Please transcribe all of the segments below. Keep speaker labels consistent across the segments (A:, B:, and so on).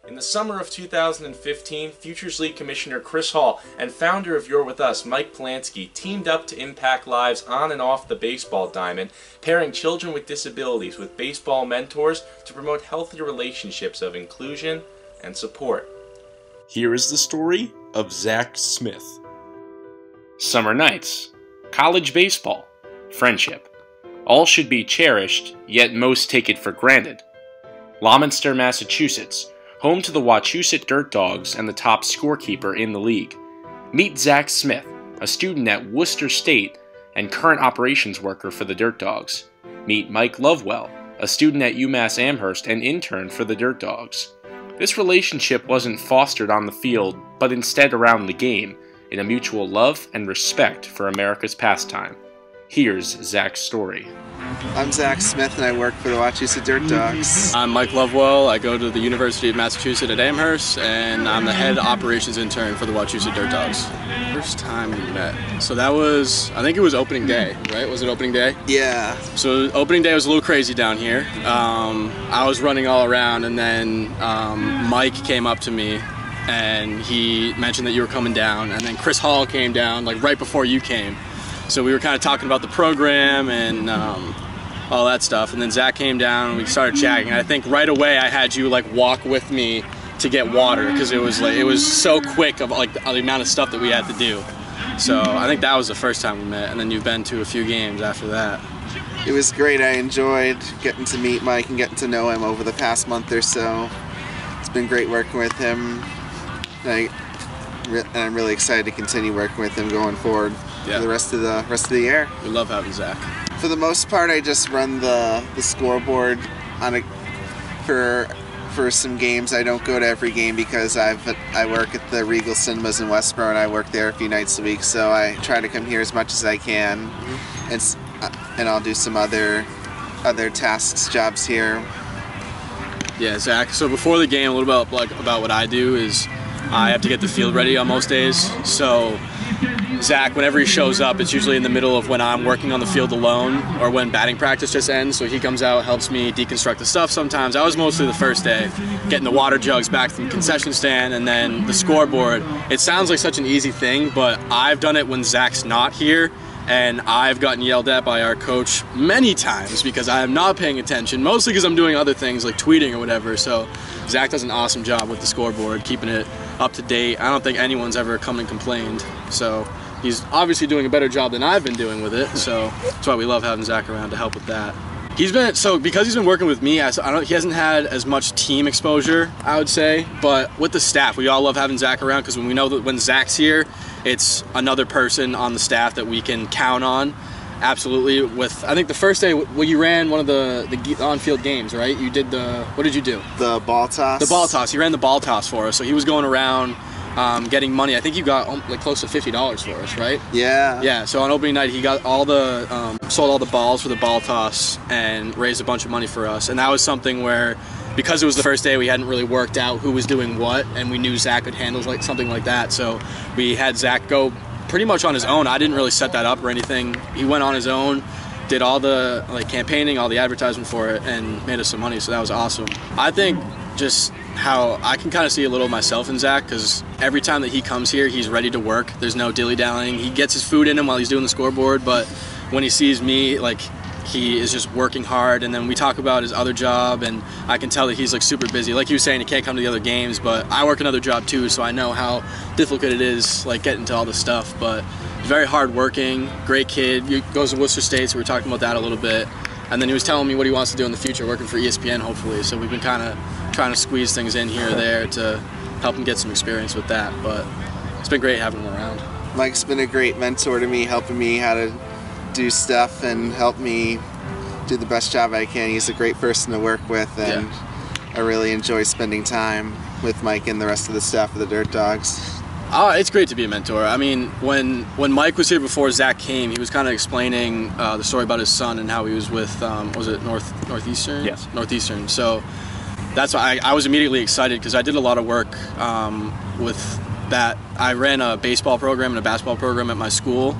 A: In the summer of 2015, Futures League Commissioner Chris Hall and founder of You're With Us, Mike Polanski, teamed up to impact lives on and off the baseball diamond, pairing children with disabilities with baseball mentors to promote healthy relationships of inclusion and support. Here is the story of Zach Smith. Summer nights, college baseball, friendship. All should be cherished, yet most take it for granted. Leominster, Massachusetts, home to the Wachusett Dirt Dogs and the top scorekeeper in the league. Meet Zach Smith, a student at Worcester State and current operations worker for the Dirt Dogs. Meet Mike Lovewell, a student at UMass Amherst and intern for the Dirt Dogs. This relationship wasn't fostered on the field, but instead around the game, in a mutual love and respect for America's pastime. Here's Zach's story.
B: I'm Zach Smith and I work for the Wachusett Dirt Dogs.
C: I'm Mike Lovewell. I go to the University of Massachusetts at Amherst and I'm the head operations intern for the Wachusett Dirt Dogs. First time we met. So that was, I think it was opening day, right? Was it opening day?
B: Yeah.
C: So opening day was a little crazy down here. I was running all around and then Mike came up to me and he mentioned that you were coming down, and then Chris Hall came down like right before you came. So we were kind of talking about the program and all that stuff, and then Zach came down and we started chatting. And I think right away I had you like walk with me to get water because it was so quick of like the amount of stuff that we had to do. So I think that was the first time we met, and then you've been to a few games after that.
B: It was great. I enjoyed getting to meet Mike and getting to know him over the past month or so. It's been great working with him, and I'm really excited to continue working with him going forward. For the rest of the year.
C: We love having Zach.
B: For the most part, I just run the scoreboard for some games. I don't go to every game because I work at the Regal Cinemas in Westboro and I work there a few nights a week. So I try to come here as much as I can, and I'll do some other tasks, jobs here.
C: Yeah, Zach. So before the game, a little bit about what I do is I have to get the field ready on most days. So Zach, whenever he shows up, it's usually in the middle of when I'm working on the field alone or when batting practice just ends. So he comes out, helps me deconstruct the stuff sometimes. I was mostly the first day, getting the water jugs back from the concession stand, and then the scoreboard. It sounds like such an easy thing, but I've done it when Zach's not here, and I've gotten yelled at by our coach many times because I am not paying attention, mostly because I'm doing other things like tweeting or whatever. So Zach does an awesome job with the scoreboard, keeping it up to date. I don't think anyone's ever come and complained. So he's obviously doing a better job than I've been doing with it. So that's why we love having Zach around to help with that. Because he's been working with me, he hasn't had as much team exposure, I would say, but with the staff, we all love having Zach around because we know that when Zach's here, it's another person on the staff that we can count on. Absolutely. I think the first day, you ran one of the on-field games, right? You did what did you do?
B: The ball toss.
C: The ball toss. He ran the ball toss for us. So he was going around getting money. I think you got like close to $50 for us, right?
B: Yeah.
C: Yeah. So on opening night, he got sold all the balls for the ball toss and raised a bunch of money for us. And that was something where, because it was the first day, we hadn't really worked out who was doing what, and we knew Zach could handle something like that. So we had Zach go pretty much on his own. I didn't really set that up or anything. He went on his own, did all the campaigning, all the advertisement for it, and made us some money. So that was awesome. I think just how I can kind of see a little myself in Zach, because every time that he comes here, he's ready to work. There's no dilly-dallying. He gets his food in him while he's doing the scoreboard, but when he sees me, he is just working hard. And then we talk about his other job, and I can tell that he's super busy. Like you were saying, he can't come to the other games, but I work another job too, so I know how difficult it is getting to all this stuff. But very hard-working, great kid. He goes to Worcester State, so we were talking about that a little bit. And then he was telling me what he wants to do in the future, working for ESPN hopefully. So we've been kind of trying to squeeze things in here or there to help him get some experience with that. But it's been great having him around.
B: Mike's been a great mentor to me, helping me how to do stuff and help me do the best job I can. He's a great person to work with, and I really enjoy spending time with Mike and the rest of the staff of the Dirt Dogs.
C: It's great to be a mentor. I mean, when Mike was here before Zach came, he was kind of explaining the story about his son and how he was with, was it Northeastern?
A: Yes.
C: Northeastern. So that's why I was immediately excited, because I did a lot of work with that. I ran a baseball program and a basketball program at my school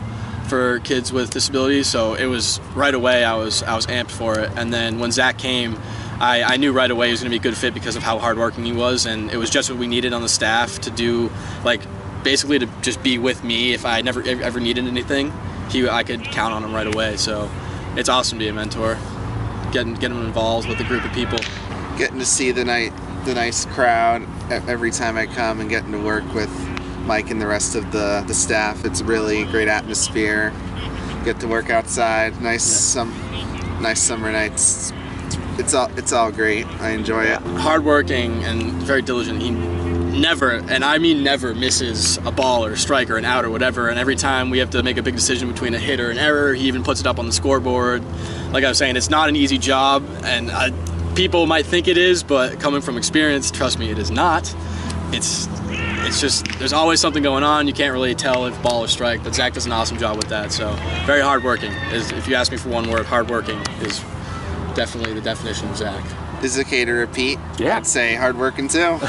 C: for kids with disabilities, so it was right away I was amped for it. And then when Zach came, I knew right away he was going to be a good fit because of how hardworking he was, and it was just what we needed on the staff to do, like basically to just be with me if I ever needed anything. I could count on him right away. So it's awesome to be a mentor, getting him involved with a group of people,
B: getting to see the nice crowd every time I come, and getting to work with Mike and the rest of the staff. It's really great atmosphere. Get to work outside. Nice summer nights. It's all great. I enjoy it.
C: Hardworking and very diligent. He never, and I mean never, misses a ball or a strike or an out or whatever. And every time we have to make a big decision between a hit or an error, he even puts it up on the scoreboard. Like I was saying, it's not an easy job, and people might think it is, but coming from experience, trust me, it is not. It's just, there's always something going on. You can't really tell if ball or strike, but Zach does an awesome job with that. So very hardworking. If you ask me for one word, hardworking is definitely the definition of Zach.
B: Is it okay to repeat?
C: Yeah.
B: I'd say hardworking too.